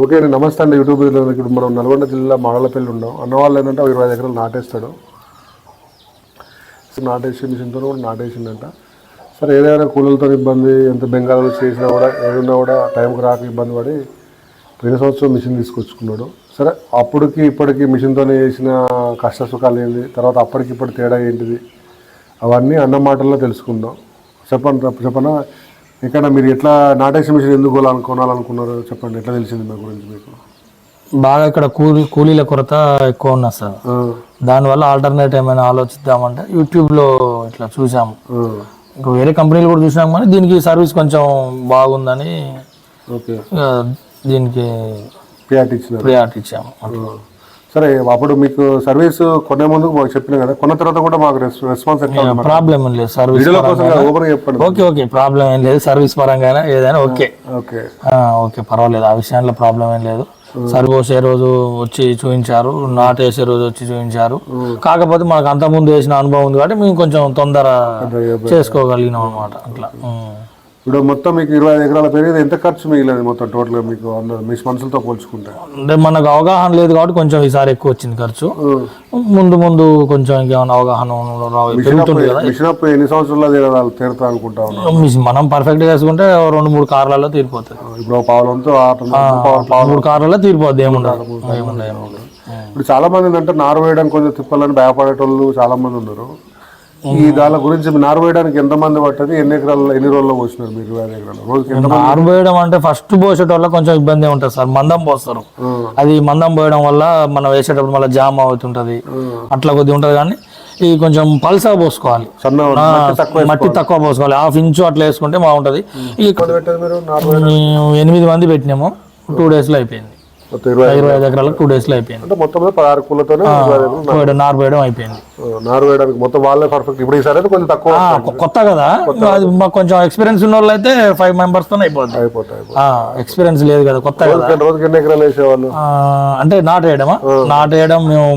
Okay అండి, నమస్తే అండి. యూట్యూబ్ ఇప్పుడు మనం నల్గొండ జిల్లా మాడలపల్లి ఉన్నాం. అన్న వాళ్ళు ఏంటంటే 20 ఎకరాలు నాటేస్తాడు. నాటేసి మిషన్తో కూడా నాటేసిందంట. సరే ఏదైనా కూలీలతో ఇబ్బంది, ఎంత బెంగాల్లో చేసినా కూడా ఏదన్నా కూడా టైంకి రాక ఇబ్బంది పడి 2 సంవత్సరం మిషన్ తీసుకొచ్చుకున్నాడు. సరే అప్పటికి ఇప్పటికి మిషన్తోనే చేసిన కష్ట సుఖాలు ఏంటి, తర్వాత అప్పటికి ఇప్పటి తేడా ఏంటిది, అవన్నీ అన్న మాటల్లో తెలుసుకుందాం. చెప్పనా ఇక్కడ మీరు ఎట్లా నాటేసిన మిషన్ ఎందుకు కొనాలనుకున్నారు చెప్పండి. ఎట్లా తెలిసింది మీ గురించి మీకు? బాగా ఇక్కడ కూలీల కొరత ఎక్కువ ఉన్నా సార్. దానివల్ల ఆల్టర్నేట్ ఏమైనా ఆలోచిద్దామంటే యూట్యూబ్లో ఇట్లా చూసాము. ఇంకా వేరే కంపెనీలు కూడా చూసాము, కానీ దీనికి సర్వీస్ కొంచెం బాగుందని ఓకే దీనికి ప్రియారిటీ ఇచ్చాము. సరే అప్పుడు మీకు సర్వీస్ కొనే ముందు మాకు చెప్పిన కదా, కొన్న తర్వాత కూడా మాకు రెస్పాన్స్ ప్రాబ్లం ఏం లేదు. సర్వీస్ ఓకే ప్రాబ్లం ఏం లేదు. సర్వీస్ పరంగా ఏదైనా ఓకే ఓకే పర్వాలేదు. ఆ విషయంలో ప్రాబ్లం ఏం లేదు. సరిపోసే రోజు వచ్చి చూపించారు, నాటేసే రోజు వచ్చి చూపించారు. కాకపోతే మనకు అంత ముందు వేసిన అనుభవం ఉంది కాబట్టి మేము కొంచెం తొందర చేసుకోగలిగినాం అనమాట. అట్లా ఇప్పుడు మొత్తం మీకు 25 ఎకరాల పెరిగింది. ఎంత ఖర్చు మిగిలేదు మొత్తం టోటల్గా మీకు మీ మనుషులతో పోల్చుకుంటే? అంటే మనకు అవగాహన లేదు కాబట్టి కొంచెం ఈసారి ఎక్కువ వచ్చింది ఖర్చు. ముందు కొంచెం ఇంకేమైనా అవగాహన పెరుగుతుంది కదా. మిషన్ అప్ ఎన్ని సంవత్సరాల్లో తీరుతా అనుకుంటా ఉన్నాం. మనం పర్ఫెక్ట్ చేసుకుంటే 2-3 కార్లలో తీరిపోతుంది. ఇప్పుడు పావులంతో 3 కార్లలో తీరిపోద్ది. ఏముండదు. ఇప్పుడు చాలా మంది ఏంటంటే నారు వేయడానికి కొంచెం తిప్పాలని భయపడేటోళ్ళు చాలా మంది ఉన్నారు. ఈ దాని గురించి నారు వేయడానికి ఎంతమంది పట్టది, ఎన్ని రోజుల్లో పోసినారు మీరు 25 ఎకరాలు? రోజుకి నారు వేయడం అంటే ఫస్ట్ పోసేటోళ్ళ కొంచెం ఇబ్బంది ఉంటుంది సార్. మందం పోస్తారు, అది మందం పోయడం వల్ల మనం వేసేటప్పుడు మళ్ళీ జామ్ అవుతుంటది, అట్లా కొద్దిగా ఉంటుంది. కానీ ఈ కొంచెం పల్సా పోసుకోవాలి, మట్టి తక్కువ పోసుకోవాలి. 1/2 ఇంచు అట్లా వేసుకుంటే బాగుంటది. 8 మంది పెట్టినాము, 2 days లో అయిపోయింది. 25 ఎకరాలకు 2 days లో అయిపోయింది. అంటే మొత్తం 16 కూలతోనే నారు వేయడం అయిపోయింది. నారు వేయడానికి మొత్తం వాళ్ళే పర్ఫెక్ట్. ఇప్పుడు ఈసారి కొంచెం తక్కువ, కొత్త కదా, అది మాకు కొంచెం ఎక్స్పీరియన్స్ ఉన్న వాళ్ళు అయితే 5 members తో అయిపోతాయి. ఎక్స్పీరియన్స్ లేదు కదా, కొత్త కదా. రోజుకి ఎన్ని ఎకరాలు వేసేవాళ్ళు? అంటే నాటేయడం మేము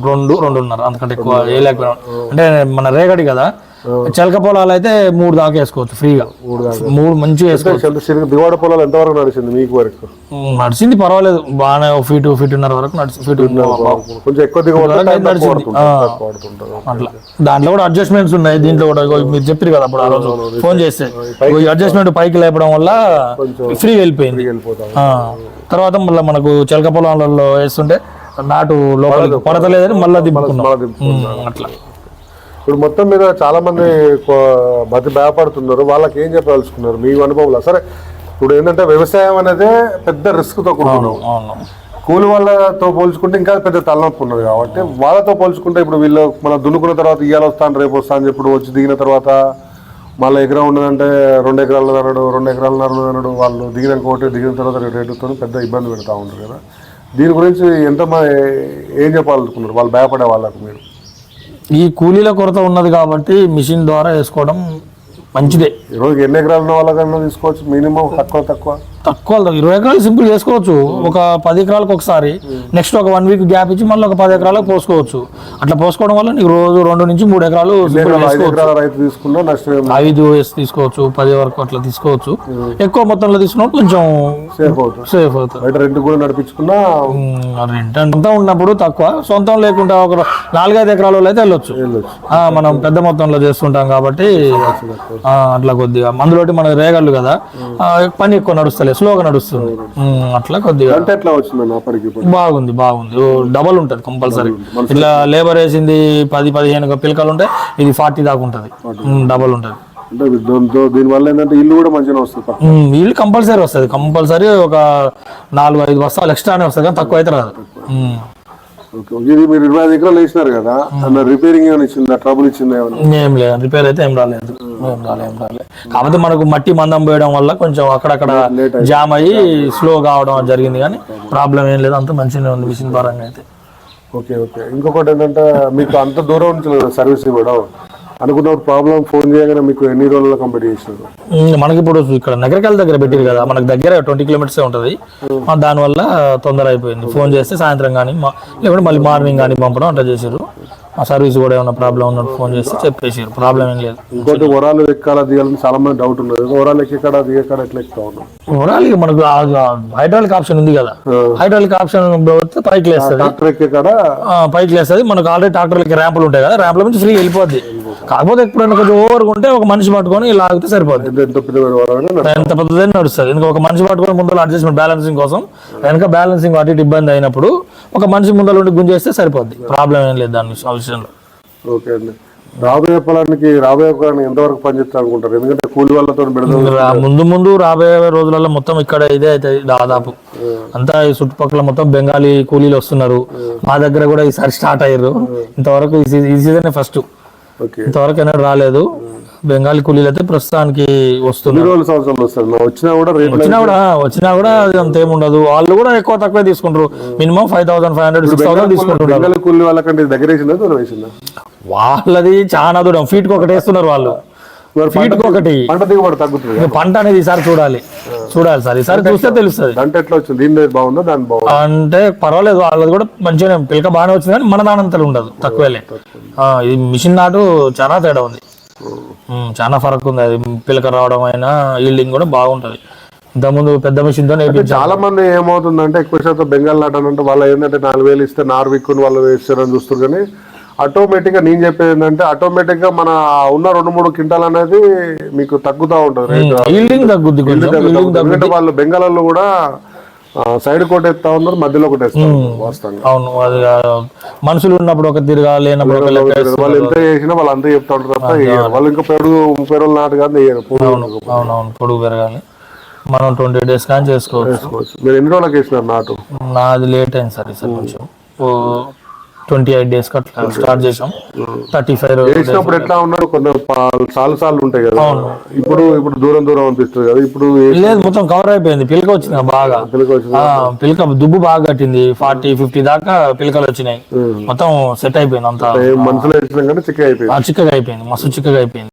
2.5 అంతకంటే ఎక్కువ వేయలేకపోయాం. అంటే మన రేగడి కదా, చిలక పొలాలు అయితే 3 దాకా వేసుకోవచ్చు ఫ్రీగా. 3 మంచిగా వేసుకోవచ్చు. దివాడ పొలాలు ఎంత వరకు నడిచింది మీకు వరకు? నడిచింది పర్వాలేదు, బాగానే 1 feet 1.5 వరకు నడిచింది. కొంచెం ఎక్కువ దిగుబడి నడిచింది. అట్లా దాంట్లో కూడా అడ్జస్ట్మెంట్స్ ఉన్నాయి. దీంట్లో కూడా మీరు చెప్పారు కదా అప్పుడు ఆ రోజు ఫోన్ చేస్తే, అడ్జస్ట్మెంట్ పైకి లేపడం వల్ల ఫ్రీ వెళ్ళిపోయింది. తర్వాత మళ్ళీ మనకు చిలక పొలాలలో వేస్తుంటే నాటు లోపలికి పడతలేదని మళ్ళీ దింపుకున్నాం. అట్లా ఇప్పుడు మొత్తం మీద చాలా మంది భయపడుతున్నారు. వాళ్ళకి ఏం చెప్పదలుచుకున్నారు మీ అనుభవంలో? సరే ఇప్పుడు ఏంటంటే వ్యవసాయం అనేది పెద్ద రిస్క్తో కూడుకున్నాం. కూలి వాళ్ళతో పోల్చుకుంటే ఇంకా పెద్ద తలనొప్పి ఉన్నది. కాబట్టి వాళ్ళతో పోల్చుకుంటే ఇప్పుడు వీళ్ళు మనం దున్నుకున్న తర్వాత ఇవాళ వస్తాను రేపు వస్తాను చెప్పి వచ్చి దిగిన తర్వాత మళ్ళీ ఎకరం ఉన్నదంటే 2 ఎకరాలు అన్నాడు, 2 ఎకరాలు అన్నాడు. వాళ్ళు దిగిన తర్వాత రేటుతో పెద్ద ఇబ్బంది పెడతా ఉంటారు కదా. దీని గురించి ఏం చెప్పాలనుకున్నారు వాళ్ళు భయపడే వాళ్ళకు? మీరు ఈ కూలీల కొరత ఉన్నది కాబట్టి మిషన్ ద్వారా వేసుకోవడం మంచిదే. ఈరోజు ఎన్ని ఎకరాలు ఉన్న వాళ్ళకన్నా తీసుకోవచ్చు, మినిమం తక్కువ 20 ఎకరాలు సింపుల్ చేసుకోవచ్చు. ఒక 10 ఎకరాలకు ఒకసారి, నెక్స్ట్ ఒక 1 week గ్యాప్ ఇచ్చి మళ్ళీ ఒక 10 ఎకరాలకు పోసుకోవచ్చు. అట్లా పోసుకోవడం వల్ల నీకు రోజు 2 నుంచి 3 ఎకరాలు రైతు తీసుకున్నా 5 తీసుకోవచ్చు, 10 వరకు అట్లా తీసుకోవచ్చు. ఎక్కువ మొత్తంలో తీసుకున్నప్పుడు కొంచెం సేఫ్ అవుతుంది. రెంట్ కూడా నడిపించుకున్నా, రెంట్ అంతా ఉన్నప్పుడు తక్కువ, సొంతం లేకుండా ఒక 4-5 ఎకరాల అయితే వెళ్ళొచ్చు. మనం పెద్ద మొత్తంలో చేస్తుంటాం కాబట్టి అట్లా కొద్దిగా అందులోటి మన రేగళ్ళు కదా, పని ఎక్కువ నడుస్తలేదు, స్లోగా నడుస్తుంది. అట్లా కొద్దిగా బాగుంది. డబల్ ఉంటది కంపల్సరీ. ఇట్లా లేబర్ వేసింది 10-15 పిలకలు ఉంటాయి, ఇది 40 దాకా ఉంటది. డబల్ ఉంటది. దీనివల్ల ఏంటంటే ఇల్లు కూడా మంచిగా వస్తుంది. ఇల్లు కంపల్సరీ వస్తుంది. కంపల్సరీ ఒక 4-5 బస్తాలు ఎక్స్ట్రానే వస్తుంది, కానీ తక్కువ అయితే రాదు. ఇది మీరు 25 ఎకరాలు వేసినారు కదా, రిపేరింగ్ ఏమైనా ఇచ్చిందా, ట్రబుల్ ఇచ్చిందా? ఏం లేదు, రిపేర్ అయితే ఏం రాలేదు. కాకపోతే మనకు మట్టి మందం పోయడం వల్ల కొంచెం అక్కడక్కడ జామ్ అయ్యి స్లో కావడం జరిగింది, కానీ ప్రాబ్లం ఏం లేదు. అంత మంచిగానే ఉంది మిషన్ పరంగా అయితే. ఓకే. ఇంకొకటి ఏంటంటే మీకు అంత దూరం నుంచి సర్వీస్ ఇవ్వడం అనుకున్నప్పుడు ప్రాబ్లం ఫోన్ చేయగానే మీకు ఎన్ని రోజుల్లో కంప్లీట్ చేసినారు? మనకి ఇప్పుడు ఇక్కడ నగరకాల దగ్గర పెట్టారు కదా, మనకు దగ్గర 20 kilometers ఉంటుంది. దానివల్ల తొందర అయిపోయింది. ఫోన్ చేస్తే సాయంత్రం కానీ లేకుంటే మళ్ళీ మార్నింగ్ కానీ పంపడం అట్లా చేశారు. ఆ సర్వీస్ కూడా ఏమైనా ప్రాబ్లం ఉన్నట్టు ఫోన్ చేస్తే చెప్పేసారు, ప్రాబ్లం ఏం లేదు. ఇంకోటి ఓరాలు ఎక్కాలా దిగాలని చాలా మంది డౌట్ ఉన్నారు. ఓరాలు ఎక్కడ దిగక్కడ ఎట్లా ఎక్కుతా ఉన్నాం? ఓవరాల్ మనకు హైడ్రాలిక్ ఆప్షన్ ఉంది కదా, హైడ్రాలిక్ ఆప్షన్ పైకి లేస్తుంది, ట్రాక్టర్ ఎక్కడ పైకి లేస్తుంది. మనకు ఆల్రెడీ ట్రాక్టర్లకి ర్యాంపులు ఉంటాయి కదా, ర్యాంపుల నుంచి ఫ్రీ వెళ్ళిపోద్ది. కాకపోతే ఎప్పుడైనా కొంచెం ఓవర్గా ఉంటే ఒక మనిషి పట్టుకొని ఇలా ఆగితే సరిపోద్ది. ఎంత పెద్దదైనా నడుస్తుంది. ఎందుకంటే ఒక మనిషి పట్టుకొని ముందర అడ్జస్ట్మెంట్ బ్యాలెన్సింగ్ కోసం, వెనక బ్యాలెన్సింగ్ అటు ఇటు ఇబ్బంది అయినప్పుడు ఒక మనిషి ముందర ఉండి గుంజేస్తే సరిపోద్ది, ప్రాబ్లం ఏం లేదు దాని విషయంలో. ఓకే అండి. రాబోయే పొలానికి ఎంతవరకు పనిచేస్తా అనుకుంటారు? ఎందుకంటే కూలి వాళ్ళతో ముందు ముందు రాబోయే రోజులలో మొత్తం ఇక్కడ ఇదే అవుతుంది దాదాపు అంతా. ఈ చుట్టుపక్కల మొత్తం బెంగాలీ కూలీలు వస్తున్నారు. మా దగ్గర కూడా ఈసారి స్టార్ట్ అయ్యారు. ఇంతవరకు ఈ సీజన్ ఫస్ట్, ఇంతవరకు ఎన్నడూ రాలేదు. బెంగాలీ కూలీలు అయితే ప్రస్తుతానికి వస్తున్నారు. వచ్చినా కూడా అది అంతేం ఉండదు. వాళ్ళు కూడా ఎక్కువ తక్కువ తీసుకుంటారు. మినిమం 5,500 6,000 తీసుకుంటున్నారు. వాళ్ళది చాలా దూరం, ఫీట్ కి ఒకటి వేస్తున్నారు వాళ్ళు, ఫీట్ కి ఒకటి. పంట అనేది ఈసారి చూడాలి సార్, ఈసారి చూస్తే తెలుస్తుంది. అంటే పర్వాలేదు, వాళ్ళది కూడా మంచిగా పిలక బాగానే వచ్చింది, కానీ మన దానంతలు ఉండదు, తక్కువేలే. ఇది మిషన్ నాటు చాలా తేడా ఉంది, చాలా ఫరక్ ఉంది. అది పిలక రావడం అయినా ఈల్డింగ్ కూడా బాగుంటది. ఇంతకుముందు పెద్ద మిషన్ తో చాలా మంది ఏమవుతుందంటే ఎక్కువ శాతం బెంగాల్ నాటు అంటే వాళ్ళు ఏంటంటే 4,000 ఇస్తే నార్విక్కుని వాళ్ళు వేస్తారని చూస్తారు. కానీ ఆటోమేటిక్ గా నేను చెప్పేది ఏంటంటే ఆటోమేటిక్ గా మన ఉన్న 2-3 క్వింటాల్ అనేది మీకు తగ్గుతూ ఉంటుంది. ఎందుకంటే వాళ్ళు బెంగాల్లో కూడా సైడ్ కోట్ ఎత్తా ఉన్నారు, మధ్యలో ఒకటి వేస్తారు. వాస్తవంగా అవును, అది మనుషులు ఉన్నప్పుడు ఒక తిరగా, లేనప్పుడు వాళ్ళు ఎంత చేసినా వాళ్ళు అంతా చెప్తా ఉంటారు తప్ప వాళ్ళు ఇంకా 30 రోజులు నాటు కానీ అవునవును పొడుగు పెరగాలి. మనం 20 days కానీ చేసుకోవచ్చు. మీరు ఎన్ని రోజులకు వేసినారు నాటు? నాది లేట్ అయింది సార్ ఈసారి కొంచెం, 28 days అట్లా స్టార్ట్ చేసాం. 35 వేసినప్పుడు ఎట్లా ఉన్నారు? కొంత సార్లు ఉంటాయి కదా, ఇప్పుడు దూరం అనిపిస్తుంది కదా. ఇప్పుడు లేదు, మొత్తం కవర్ అయిపోయింది. పిలక వచ్చింది బాగా, పిలక దుబ్బు బాగా కట్టింది. 40-50 దాకా పిలకలు వచ్చినాయి. మొత్తం సెట్ అయిపోయింది అంతా. మనసులో వేసినా కానీ చిక్కగా అయిపోయింది, మస్తు చిక్కగా అయిపోయింది.